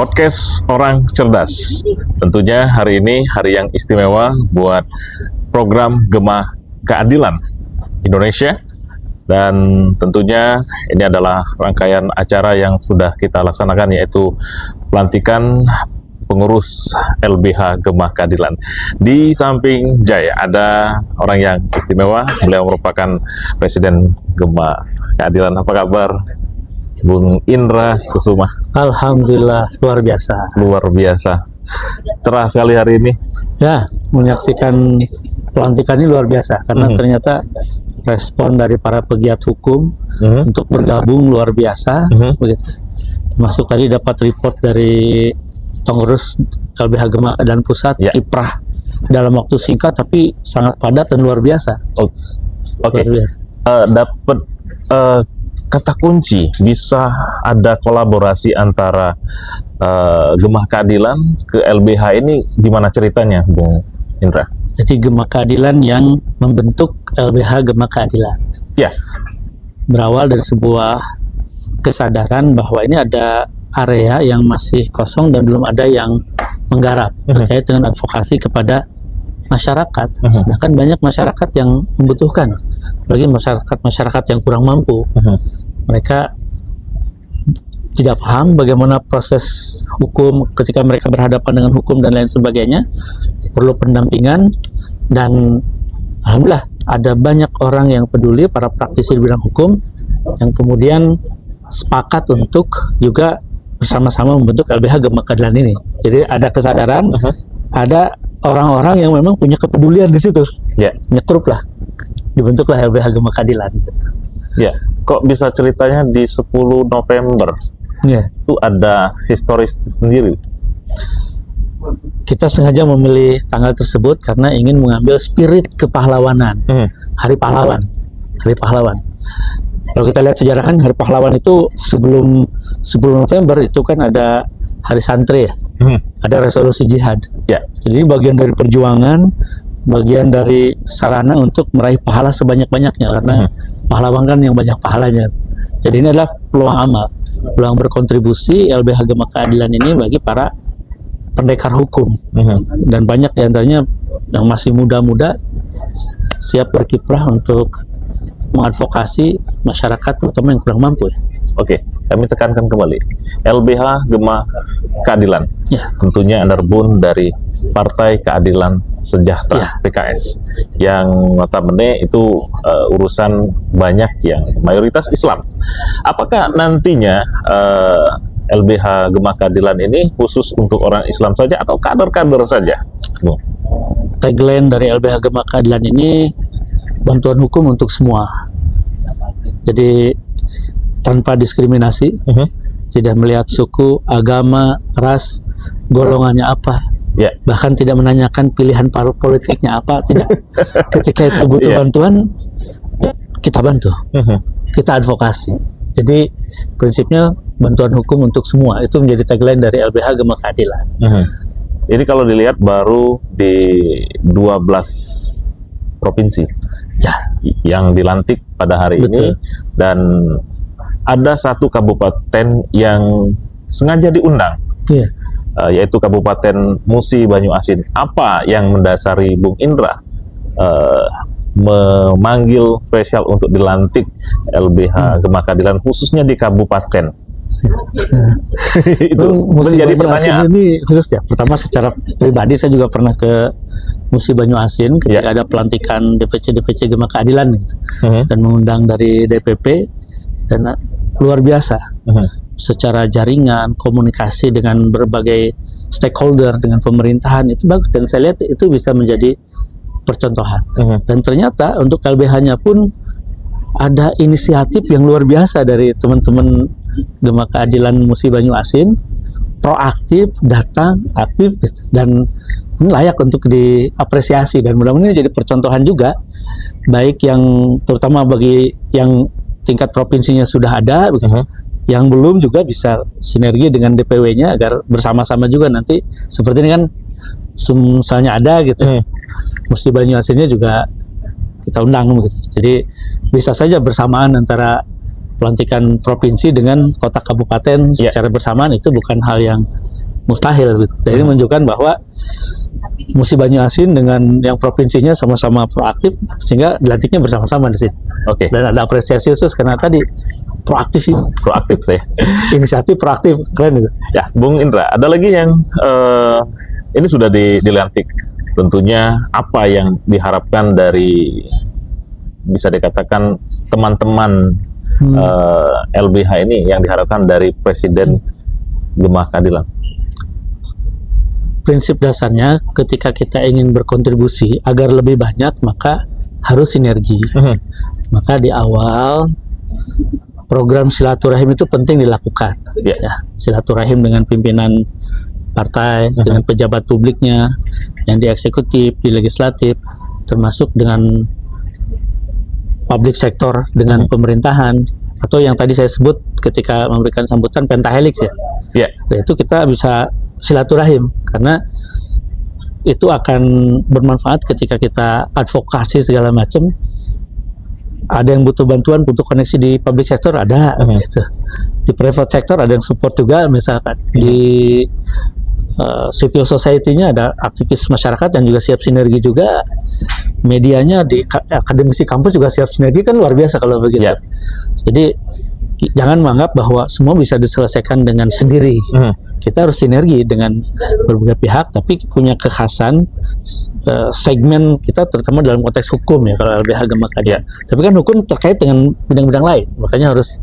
Podcast Orang Cerdas. Tentunya hari ini hari yang istimewa buat program Gema Keadilan Indonesia. Dan tentunya ini adalah rangkaian acara yang sudah kita laksanakan, yaitu pelantikan pengurus LBH Gema Keadilan. Di samping Jaya ada orang yang istimewa, beliau merupakan Presiden Gema Keadilan. Apa kabar, Bung Indra Kusuma? Alhamdulillah, luar biasa. Luar biasa. Cerah sekali hari ini. Ya, menyaksikan pelantikan ini luar biasa karena ternyata respon dari para pegiat hukum untuk bergabung luar biasa. Begitu. Termasuk tadi dapat report dari pengurus LBH Gema dan Pusat, kiprah dalam waktu singkat tapi sangat padat dan luar biasa. Oke. Dapat kata kunci bisa ada kolaborasi antara Gema Keadilan ke LBH ini, gimana ceritanya, Bung Indra? Jadi Gema Keadilan yang membentuk LBH Gema Keadilan. Ya. Berawal dari sebuah kesadaran bahwa ini ada area yang masih kosong dan belum ada yang menggarap terkait dengan advokasi kepada masyarakat. Sedangkan banyak masyarakat yang membutuhkan, apalagi masyarakat yang kurang mampu. Mereka tidak paham bagaimana proses hukum ketika mereka berhadapan dengan hukum dan lain sebagainya, perlu pendampingan. Dan alhamdulillah ada banyak orang yang peduli, para praktisi di bidang hukum yang kemudian sepakat untuk juga bersama-sama membentuk LBH Gema Keadilan ini. Jadi ada kesadaran, ada orang-orang yang memang punya kepedulian di situ. Nyekrup lah, dibentuklah LBH Gema Keadilan. Gitu. Ya, kok bisa ceritanya di 10 November? Itu ada historis sendiri. Kita sengaja memilih tanggal tersebut karena ingin mengambil spirit kepahlawanan. Hari pahlawan. Hari pahlawan. Kalau kita lihat sejarah kan, Hari Pahlawan itu sebelum 10 November itu kan ada Hari Santri ya. Ada resolusi jihad. Jadi bagian dari perjuangan, bagian dari sarana untuk meraih pahala sebanyak-banyaknya, karena pahlawan kan yang banyak pahalanya. Jadi ini adalah peluang amal, peluang berkontribusi LBH Gema Keadilan ini bagi para pendekar hukum. Dan banyak diantaranya yang masih muda-muda siap berkiprah untuk mengadvokasi masyarakat terutama yang kurang mampu. Oke, kami tekankan kembali, LBH Gema Keadilan tentunya underbone dari Partai Keadilan Sejahtera PKS, yang notabene itu urusan banyak yang mayoritas Islam. Apakah nantinya LBH Gema Keadilan ini khusus untuk orang Islam saja atau kader-kader saja? Tagline dari LBH Gema Keadilan ini bantuan hukum untuk semua. Jadi tanpa diskriminasi, tidak melihat suku, agama, ras, golongannya apa, bahkan tidak menanyakan pilihan politiknya apa, tidak. Ketika itu butuh bantuan, kita bantu, kita advokasi. Jadi prinsipnya bantuan hukum untuk semua, itu menjadi tagline dari LBH Gema Keadilan. Ini kalau dilihat baru di 12 provinsi yang dilantik pada hari ini, dan ada satu kabupaten yang sengaja diundang, yaitu Kabupaten Musi Banyuasin. Apa yang mendasari Bung Indra memanggil spesial untuk dilantik LBH Gema Keadilan khususnya di kabupaten? Itu menjadi pertanyaan. Ini khusus ya. Pertama, secara pribadi saya juga pernah ke Musi Banyuasin ketika ada pelantikan DPC Gema Keadilan gitu. Dan mengundang dari DPP, dan luar biasa secara jaringan komunikasi dengan berbagai stakeholder, dengan pemerintahan, itu bagus, dan saya lihat itu bisa menjadi percontohan. Dan ternyata untuk LBH-nya pun ada inisiatif yang luar biasa dari teman-teman Gema Keadilan Musi Banyuasin, proaktif, datang, aktif, dan ini layak untuk diapresiasi. Dan mudah-mudahan ini jadi percontohan juga, baik yang terutama bagi yang tingkat provinsinya sudah ada, yang belum juga bisa sinergi dengan DPW-nya agar bersama-sama juga nanti seperti ini kan, misalnya ada gitu, Musi Banyuasinnya juga kita undang gitu. Jadi bisa saja bersamaan antara pelantikan provinsi dengan kota kabupaten secara bersamaan, itu bukan hal yang mustahil gitu. Jadi menunjukkan bahwa Musi Banyuasin dengan yang provinsinya sama-sama proaktif sehingga dilantiknya bersama-sama di sini. Oke. Dan ada apresiasi khusus karena tadi proaktif itu. Proaktif ya. Inisiatif proaktif, keren itu. Ya, Bung Indra, ada lagi yang ini sudah dilantik. Tentunya apa yang diharapkan dari, bisa dikatakan, teman-teman LBH ini yang diharapkan dari Presiden Gema Keadilan? Prinsip dasarnya ketika kita ingin berkontribusi agar lebih banyak, maka harus sinergi. Maka di awal program silaturahim itu penting dilakukan. Ya, silaturahim dengan pimpinan partai, dengan pejabat publiknya, yang di eksekutif, di legislatif, termasuk dengan public sektor, dengan pemerintahan, atau yang tadi saya sebut ketika memberikan sambutan pentahelix ya. Itu kita bisa silaturahim karena itu akan bermanfaat ketika kita advokasi segala macam. Ada yang butuh bantuan, butuh koneksi di public sector ada, gitu. Di private sector ada yang support juga, misalkan di civil society-nya ada aktivis masyarakat yang juga siap sinergi juga. Medianya di akademisi kampus juga siap sinergi, kan luar biasa kalau begitu. Jadi jangan menganggap bahwa semua bisa diselesaikan dengan sendiri. Kita harus sinergi dengan berbagai pihak, tapi punya kekhasan segmen kita, terutama dalam konteks hukum ya, kalau LBH Gema Keadilan. Tapi kan hukum terkait dengan bidang-bidang lain, makanya harus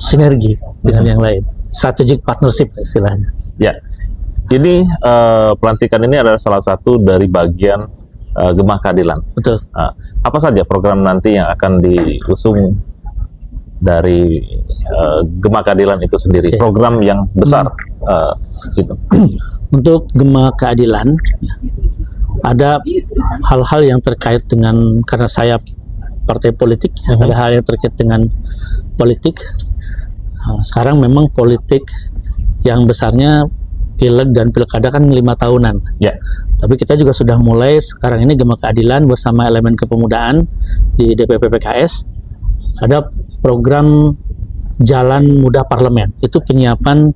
sinergi dengan yang lain. Strategic partnership istilahnya. Ya, ini pelantikan ini adalah salah satu dari bagian Gema Keadilan. Betul. Apa saja program nanti yang akan diusung dari Gema Keadilan itu sendiri? Program yang besar gitu. Untuk Gema Keadilan ada hal-hal yang terkait dengan, karena saya partai politik, ada hal yang terkait dengan politik. Sekarang memang politik yang besarnya pileg dan pilkada kan 5 tahunan. Tapi kita juga sudah mulai sekarang ini Gema Keadilan bersama elemen kepemudaan di DPP PKS ada program Jalan Muda Parlemen. Itu penyiapan,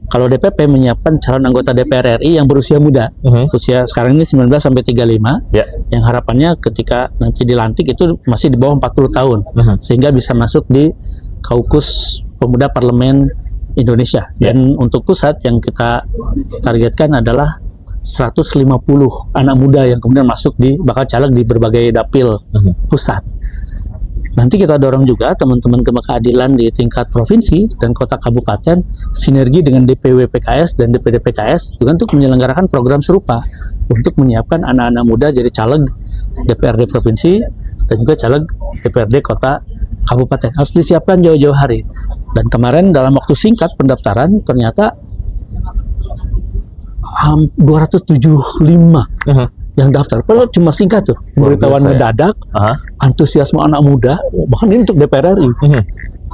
kalau DPP menyiapkan calon anggota DPR RI yang berusia muda. Usia sekarang ini 19 sampai 35. Yang harapannya ketika nanti dilantik itu masih di bawah 40 tahun. Sehingga bisa masuk di Kaukus Pemuda Parlemen Indonesia. Dan untuk pusat yang kita targetkan adalah 150 anak muda yang kemudian masuk di bakal caleg di berbagai dapil pusat. Nanti kita dorong juga teman-teman Gema Keadilan di tingkat provinsi dan kota kabupaten sinergi dengan DPW PKS dan DPD PKS juga untuk menyelenggarakan program serupa untuk menyiapkan anak-anak muda jadi caleg DPRD provinsi dan juga caleg DPRD kota kabupaten. Harus disiapkan jauh-jauh hari. Dan kemarin dalam waktu singkat pendaftaran ternyata 275 yang daftar. Padahal cuma singkat tuh, pemberitahuan mendadak, antusiasme anak muda, bahkan ini untuk DPR RI.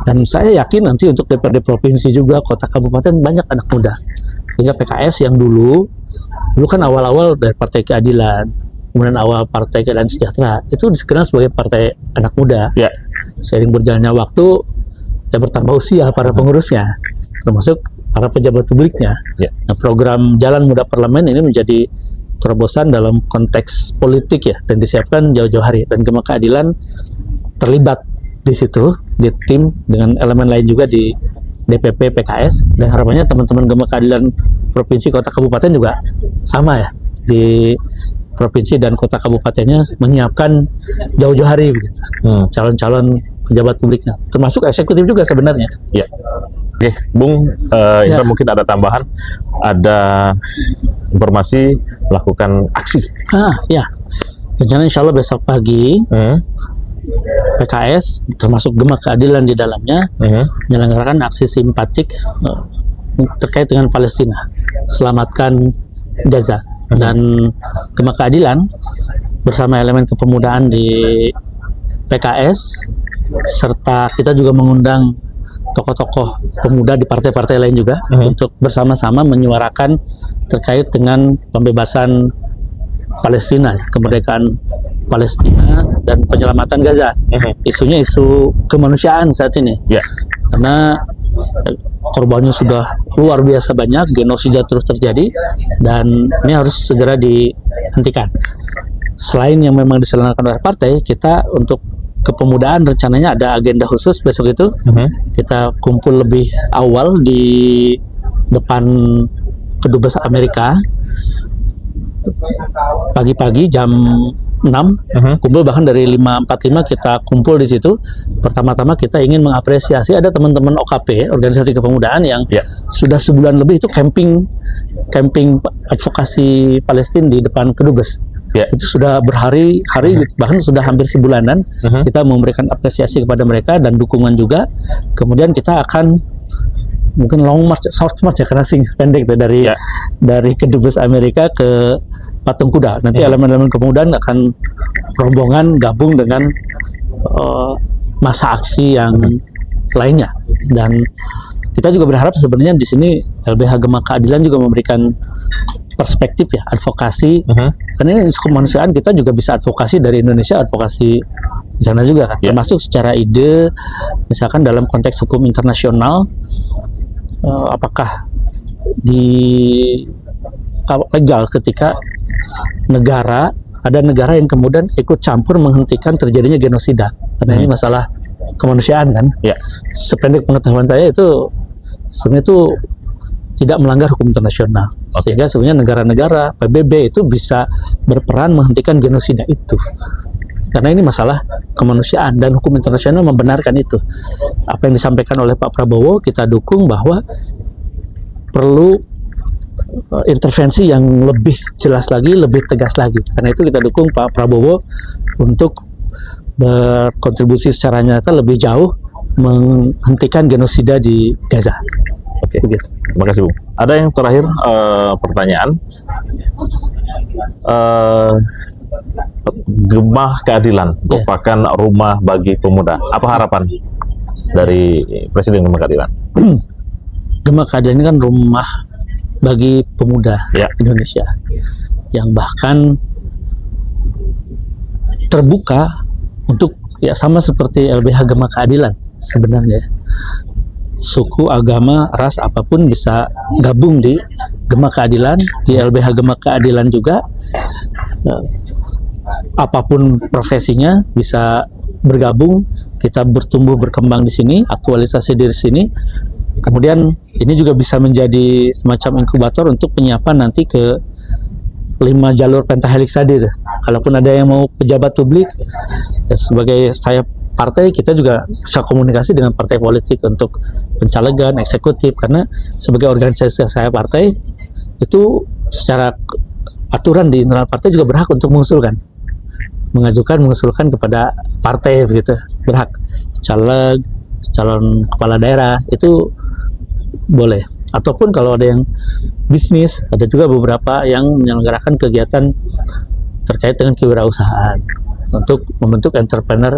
Dan saya yakin nanti untuk DPRD provinsi juga, kota kabupaten banyak anak muda. Sehingga PKS yang dulu kan awal-awal dari Partai Keadilan, kemudian awal Partai Keadilan Sejahtera, itu dikenal sebagai partai anak muda. Seiring berjalannya waktu, ya bertambah usia para pengurusnya, termasuk para pejabat publiknya. Nah, program Jalan Muda Parlemen ini menjadi terobosan dalam konteks politik ya, dan disiapkan jauh-jauh hari, dan Gema Keadilan terlibat di situ, di tim dengan elemen lain juga di DPP PKS, dan harapannya teman-teman Gema Keadilan provinsi kota kabupaten juga sama ya, di provinsi dan kota kabupatennya menyiapkan jauh-jauh hari begitu, calon-calon pejabat publiknya, termasuk eksekutif juga sebenarnya. Oke, Bung Indra, mungkin ada tambahan, ada informasi melakukan aksi. Rencana insya Allah besok pagi PKS termasuk Gema Keadilan di dalamnya menyelenggarakan aksi simpatik terkait dengan Palestina, selamatkan Gaza. Dan Gema Keadilan bersama elemen kepemudaan di PKS serta kita juga mengundang tokoh-tokoh pemuda di partai-partai lain juga untuk bersama-sama menyuarakan terkait dengan pembebasan Palestina, kemerdekaan Palestina dan penyelamatan Gaza. Isunya isu kemanusiaan saat ini, karena korbannya sudah luar biasa banyak, genosida terus terjadi, dan ini harus segera dihentikan. Selain yang memang diselenggarakan oleh partai, kita untuk kepemudaan rencananya ada agenda khusus besok itu. Kita kumpul lebih awal di depan Kedubes Amerika pagi-pagi jam 6, kumpul, bahkan dari 5.45 kita kumpul di situ. Pertama-tama kita ingin mengapresiasi ada teman-teman OKP, organisasi kepemudaan, yang sudah sebulan lebih itu camping advokasi Palestina di depan Kedubes. Itu sudah berhari-hari, bahkan sudah hampir sebulanan. Kita memberikan apresiasi kepada mereka dan dukungan juga. Kemudian kita akan mungkin long march, short march ya, karena pendek tuh, dari Kedubes Amerika ke Patung Kuda. Nanti elemen-elemen kepemudaan akan rombongan gabung dengan masa aksi yang lainnya. Dan kita juga berharap sebenarnya di sini LBH Gema Keadilan juga memberikan perspektif ya, advokasi. Karena ini kemanusiaan, kita juga bisa advokasi dari Indonesia, advokasi di sana juga kan. Termasuk secara ide, misalkan dalam konteks hukum internasional, apakah legal ketika ada negara yang kemudian ikut campur menghentikan terjadinya genosida, karena ini masalah kemanusiaan kan. Sependek pengetahuan saya itu sebenarnya itu tidak melanggar hukum internasional, sehingga sebenarnya negara-negara PBB itu bisa berperan menghentikan genosida itu, karena ini masalah kemanusiaan dan hukum internasional membenarkan itu. Apa yang disampaikan oleh Pak Prabowo kita dukung, bahwa perlu intervensi yang lebih jelas lagi, lebih tegas lagi. Karena itu kita dukung Pak Prabowo untuk berkontribusi secara nyata lebih jauh menghentikan genosida di Gaza. Begitu. Terima kasih, Bung. Ada yang terakhir, pertanyaan. Gema Keadilan merupakan rumah bagi pemuda. Apa harapan dari Presiden Gema Keadilan? Gema Keadilan ini kan rumah bagi pemuda Indonesia, yang bahkan terbuka untuk sama seperti LBH Gema Keadilan sebenarnya. Suku, agama, ras apapun bisa gabung di Gema Keadilan, di LBH Gema Keadilan juga. Apapun profesinya bisa bergabung, kita bertumbuh berkembang di sini, aktualisasi diri sini. Kemudian ini juga bisa menjadi semacam inkubator untuk penyiapan nanti ke 5 jalur pentahelix tadi. Kalaupun ada yang mau pejabat publik, sebagai saya partai, kita juga bisa komunikasi dengan partai politik untuk pencalegan, eksekutif, karena sebagai organisasi saya partai itu secara aturan di internal partai juga berhak untuk mengusulkan kepada partai, begitu, berhak caleg, calon kepala daerah itu boleh. Ataupun kalau ada yang bisnis, ada juga beberapa yang menyelenggarakan kegiatan terkait dengan kewirausahaan untuk membentuk entrepreneur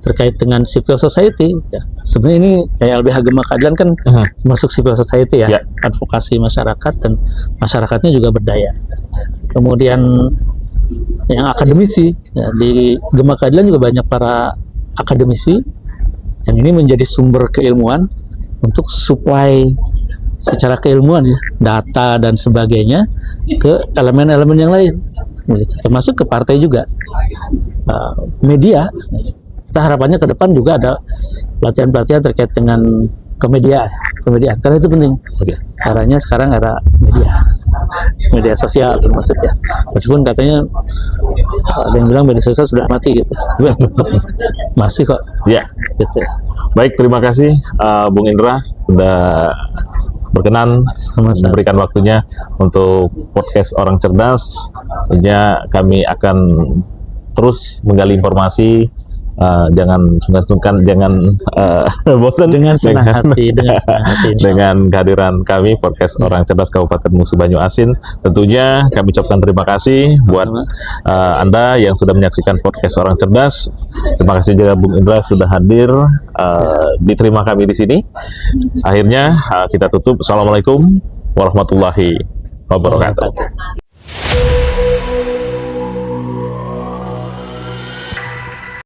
terkait dengan civil society. Sebenarnya ini kayak LBH Gema Keadilan kan masuk civil society advokasi masyarakat, dan masyarakatnya juga berdaya. Kemudian yang akademisi, di Gema Keadilan juga banyak para akademisi yang ini menjadi sumber keilmuan untuk supply secara keilmuan data dan sebagainya ke elemen-elemen yang lain, termasuk ke partai juga. Media, kita harapannya ke depan juga ada pelatihan-pelatihan terkait dengan kemediaan, karena itu penting. Caranya sekarang ada media sosial termasuk meskipun katanya ada yang bilang media sosial sudah mati gitu. Masih kok gitu. Baik, terima kasih Bung Indra sudah berkenan memberikan waktunya untuk podcast Orang Cerdas. Tentunya kami akan terus menggali informasi. Jangan sungkan-sungkan, jangan bosan dengan senang hati, dengan kehadiran kami podcast Orang Cerdas Kabupaten Musi Banyu Asin. Tentunya kami ucapkan terima kasih buat Anda yang sudah menyaksikan podcast Orang Cerdas. Terima kasih juga Bung Indra sudah hadir, diterima kami di sini. Akhirnya kita tutup. Assalamualaikum warahmatullahi wabarakatuh.